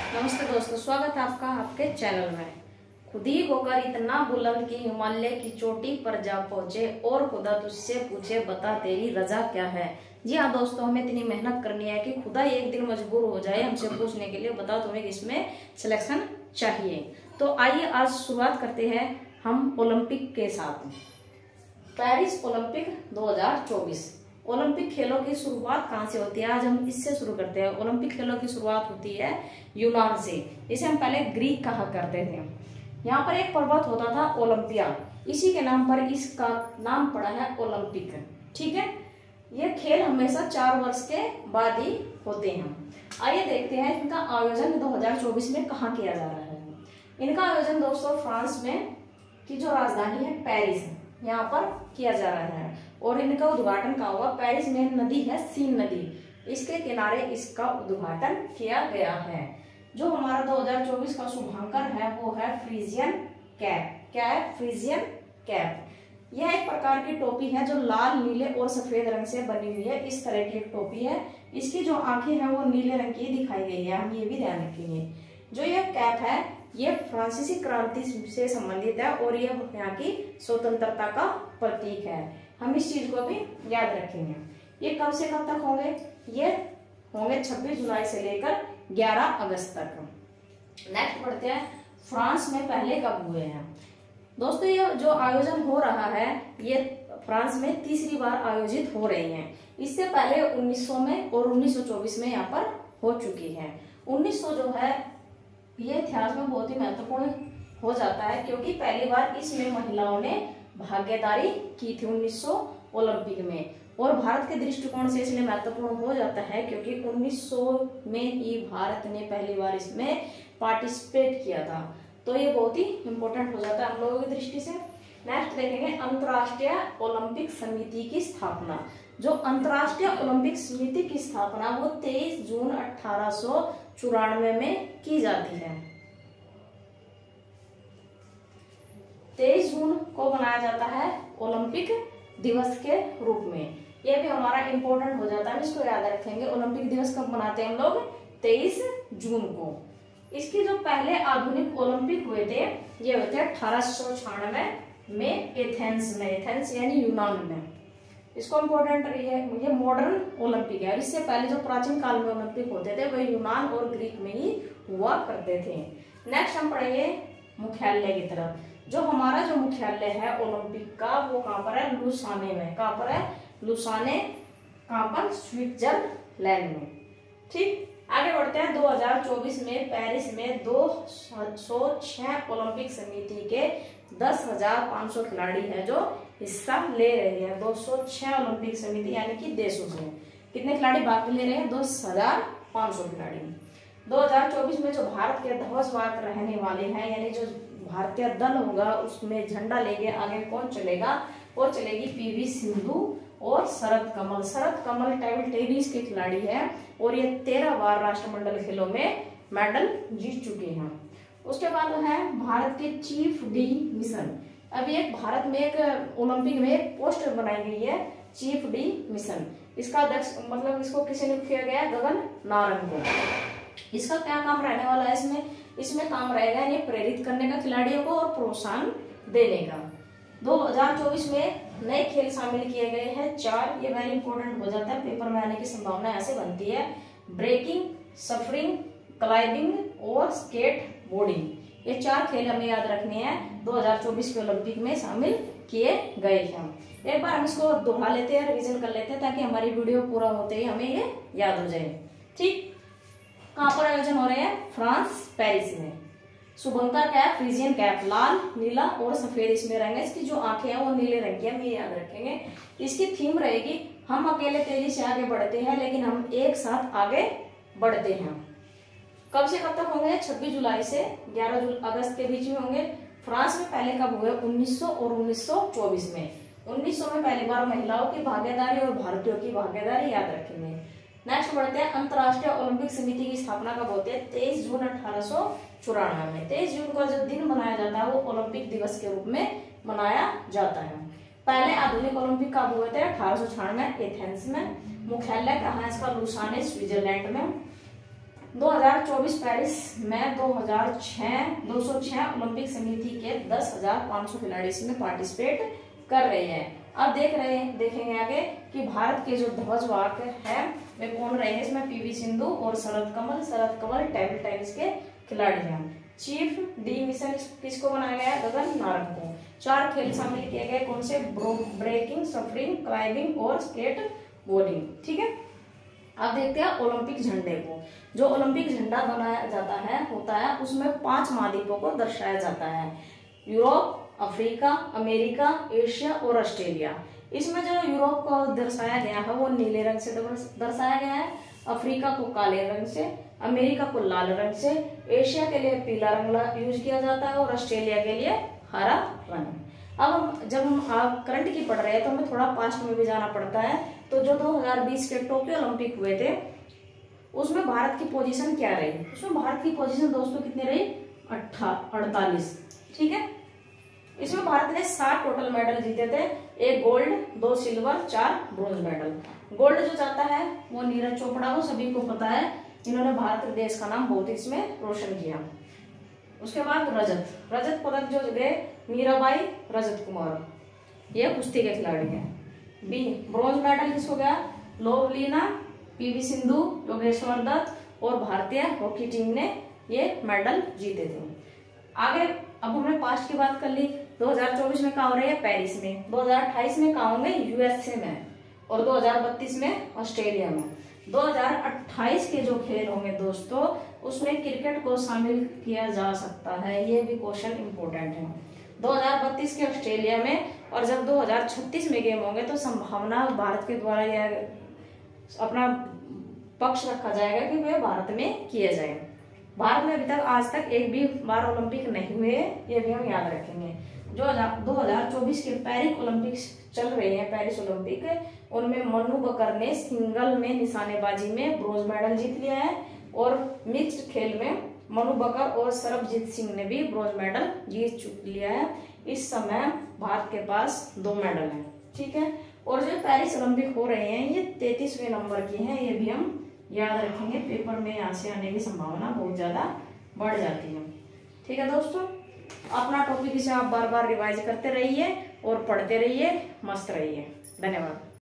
नमस्ते दोस्तों, स्वागत है आपका आपके चैनल में। खुद ही होकर इतना बुलंद कि हिमालय की चोटी पर जा पहुंचे और खुदा तुझसे पूछे बता तेरी रजा क्या है। जी हाँ दोस्तों, हमें इतनी मेहनत करनी है कि खुदा एक दिन मजबूर हो जाए हमसे पूछने के लिए बताओ तुम्हें किसमें सिलेक्शन चाहिए। तो आइए आज शुरुआत करते हैं हम ओलंपिक के साथ। पेरिस ओलंपिक 2024 ओलंपिक खेलों की शुरुआत कहाँ से होती है, आज हम इससे शुरू करते हैं। ओलंपिक खेलों की शुरुआत होती है यूनान से, इसे हम पहले ग्रीक कहा करते थे। यहाँ पर एक पर्वत होता था ओलंपिया, इसी के नाम पर इसका नाम पड़ा है ओलंपिक। ठीक है, ये खेल हमेशा 4 वर्ष के बाद ही होते हैं। आइए देखते हैं इनका आयोजन 2024 में कहाँ किया जा रहा है। इनका आयोजन दोस्तों फ्रांस में की जो राजधानी है पेरिस, यहाँ पर किया जा रहा है। और इनका उद्घाटन कहाँ हुआ, पेरिस में नदी है सीन नदी, इसके किनारे इसका उद्घाटन किया गया है। जो हमारा 2024 का शुभांकर है वो है फ्रीजियन कैप। क्या है? Friesian cap. यह एक प्रकार की टोपी है जो लाल, नीले और सफेद रंग से बनी हुई है। इस तरह की एक टोपी है। इसकी जो आंखें हैं वो नीले रंग की दिखाई गई है, हम ये भी ध्यान रखेंगे। जो यह कैप है ये फ्रांसीसी क्रांति से संबंधित है और यह यहाँ की स्वतंत्रता का प्रतीक है। हम इस चीज को भी याद रखेंगे। ये कब से कब तक होंगे? ये होंगे 26 जुलाई से लेकर 11 अगस्त तक। नेक्स्ट पढ़ते हैं, फ्रांस में पहले कब हुए हैं। दोस्तों ये जो आयोजन हो रहा है ये फ्रांस में तीसरी बार आयोजित हो रही है। इससे पहले 1900 में और 1924 में यहाँ पर हो चुकी है। 1900 जो है ये इतिहास में बहुत ही महत्वपूर्ण हो जाता है क्योंकि पहली बार इसमें महिलाओं ने भागीदारी की थी 1900 ओलंपिक में। और भारत के दृष्टिकोण से इसलिए महत्वपूर्ण हो जाता है क्योंकि 1900 में ही भारत ने पहली बार इसमें पार्टिसिपेट किया था। तो ये बहुत ही इंपॉर्टेंट हो जाता है हम लोगों की दृष्टि से। नेक्स्ट देखेंगे अंतर्राष्ट्रीय ओलंपिक समिति की स्थापना। जो अंतर्राष्ट्रीय ओलंपिक समिति की स्थापना वो 23 जून 1894 में की जाती है। 23 जून को मनाया जाता है ओलंपिक दिवस के रूप में। यह भी हमारा इंपॉर्टेंट हो जाता है, इसको याद रखेंगे। ओलंपिक दिवस कब मनाते हैं हम लोग? 23 जून को। इसके जो पहले आधुनिक ओलंपिक हुए थे ये हुए थे 1896 में एथेंस में, एथेंस यानी यूनान में। इसको इम्पोर्टेंट ये मॉडर्न ओलंपिक है। इससे पहले जो प्राचीन काल में ओलंपिक होते थे वह यूनान और ग्रीक में ही हुआ करते थे। नेक्स्ट हम पढ़ेंगे मुख्यालय की तरफ। जो हमारा जो मुख्यालय है ओलंपिक का वो कहाँ पर है? लुसाने में। कहाँ पर है? लुसाने। कहाँ पर? स्विट्जरलैंड में। ठीक, आगे बढ़ते हैं। 2024 में पेरिस में 206 ओलंपिक समिति के 10,500 खिलाड़ी हैं जो हिस्सा ले रहे हैं। 206 ओलंपिक समिति यानी कि देशों से कितने खिलाड़ी भाग ले रहे हैं? 10,500 खिलाड़ी। 2024 में जो भारत के ध्वजवाहक रहने वाले हैं यानी जो भारतीय दल होगा उसमें झंडा लेके आगे कौन चलेगा? और चलेगी पीवी सिंधु और शरद कमल। शरद कमल टेबल टेनिस के खिलाड़ी है और ये 13 बार राष्ट्रमंडल खेलों में मेडल जीत चुके हैं। उसके बाद है भारत के चीफ डी मिशन। अभी एक भारत में एक ओलंपिक में एक पोस्ट बनाई गई है चीफ डी मिशन। इसका अध्यक्ष मतलब इसको किसे नियुक्त किया गया है? गगन नारंग को। इसका क्या काम रहने वाला है? इसमें काम रहेगा यानी प्रेरित करने का खिलाड़ियों को और प्रोत्साहन देने का। 2024 में नए खेल शामिल किए गए हैं 4। ये वेरी इंपॉर्टेंट हो जाता है, पेपर में आने की संभावना ऐसे बनती है। ब्रेकिंग, सफरिंग, क्लाइंबिंग और स्केट बोर्डिंग। ये 4 खेल हमें याद रखने हैं 2024 के ओलंपिक में शामिल किए गए हैं। एक बार हम इसको दोहरा लेते हैं, रिवीजन कर लेते हैं ताकि हमारी वीडियो पूरा होते ही हमें ये याद हो जाए। ठीक, कहाँ पर आयोजन हो रहे हैं? फ्रांस पेरिस में। शुभंकर क्या है? फ्रीजियन कैप, लाल, नीला और सफेद इसमें रंग है। इसकी जो आंखें हैं वो नीले रंग की, हम ये याद रखेंगे। इसकी थीम रहेगी हम अकेले तेजी से आगे बढ़ते हैं लेकिन हम एक साथ आगे बढ़ते हैं। कब से कब तक होंगे? 26 जुलाई से 11 अगस्त के बीच में होंगे। फ्रांस में पहले कब हुए? 1900 और 1924 में। 1900 में पहली बार महिलाओं की भागीदारी और भारतीयों की भागीदारी याद रखेंगे। नेक्स्ट बढ़ते हैं अंतर्राष्ट्रीय ओलंपिक समिति की स्थापना कब होती है? 23 जून 1894 में। 23 जून का जो दिन मनाया जाता है वो ओलंपिक दिवस के रूप में मनाया जाता है। पहले आधुनिक ओलंपिक कब हुए थे? 1896 एथेंस में। मुख्यालय कहाँ है इसका? लुसाने, स्विट्जरलैंड में। 2024 पेरिस में 206 ओलंपिक समिति के 10,500 खिलाड़ी इसमें पार्टिसिपेट कर रहे हैं। अब देखेंगे आगे कि भारत के जो ध्वजवाहक है वे कौन रहे हैं। इसमें पीवी सिंधु और शरद कमल टेबल टेनिस के खिलाड़ी हैं। चीफ डी मिशन किसको बनाया गया है? गगन नारंग को। 4 खेल शामिल किए गए, कौन से? ब्रेकिंग, सफरिंग, क्लाइंबिंग और स्केट बोर्डिंग। ठीक है, अब देखते हैं ओलंपिक झंडे को। जो ओलंपिक झंडा बनाया जाता है होता है उसमें 5 महाद्वीपों को दर्शाया जाता है। यूरोप, अफ्रीका, अमेरिका, एशिया और ऑस्ट्रेलिया। इसमें जो यूरोप को दर्शाया गया है वो नीले रंग से दर्शाया गया है, अफ्रीका को काले रंग से, अमेरिका को लाल रंग से, एशिया के लिए पीला रंग यूज किया जाता है और ऑस्ट्रेलिया के लिए हरा रंग। अब जब हम करंट की पढ़ रहे हैं तो हमें थोड़ा पास्ट में भी जाना पड़ता है। तो जो 2020 के टोक्यो ओलंपिक हुए थे उसमें भारत की पोजीशन क्या रही? उसमें भारत की पोजीशन दोस्तों कितनी रही? 48। ठीक है, इसमें भारत ने 7 टोटल मेडल जीते थे, 1 gold, 2 silver, 4 bronze medal. Gold जो जाता है वो नीरज चोपड़ा को, सभी को पता है, इन्होंने भारत देश का नाम बहुत इसमें रोशन किया। उसके बाद रजत पदक जो गए मीराबाई रजत कुमार, ये कुश्ती के खिलाड़ी हैं। ब्रोंज मेडल किसको गया? लोवलीना, पीवी सिंधु, योगेश्वर दत्त और भारतीय हॉकी टीम ने ये मेडल जीते थे। आगे अब हमने पास्ट की बात कर ली। 2024 में कहाँ हो रही है? पेरिस में। 2028 में कहाँ होंगे? यूएसए में। और 2032 में ऑस्ट्रेलिया में। 2028 के जो खेल होंगे दोस्तों उसमें क्रिकेट को शामिल किया जा सकता है, ये भी क्वेश्चन इंपोर्टेंट है। 2032 के ऑस्ट्रेलिया में, और जब 2036 में गेम होंगे तो संभावना भारत के द्वारा यह अपना पक्ष रखा जाएगा कि वे भारत में किए जाए। भारत में अभी तक आज तक एक भी बार ओलंपिक नहीं हुए, ये भी हम याद रखेंगे। जो 2024 के पेरिस ओलंपिक्स चल रहे हैं, पेरिस ओलंपिक, उनमें मनु बकर ने सिंगल में निशानेबाजी में ब्रोंज मेडल जीत लिया है और मिक्स्ड खेल में मनु बकर और सरबजीत सिंह ने भी ब्रोंज मेडल जीत लिया है। इस समय भारत के पास 2 मेडल हैं। ठीक है, और जो पेरिस ओलंपिक हो रहे हैं ये 33वें नंबर की हैं, ये भी हम याद रखेंगे। पेपर में यहाँ से आने की संभावना बहुत ज्यादा बढ़ जाती है। ठीक है दोस्तों, अपना टॉपिक इसे आप बार बार रिवाइज करते रहिए और पढ़ते रहिए, मस्त रहिए। धन्यवाद।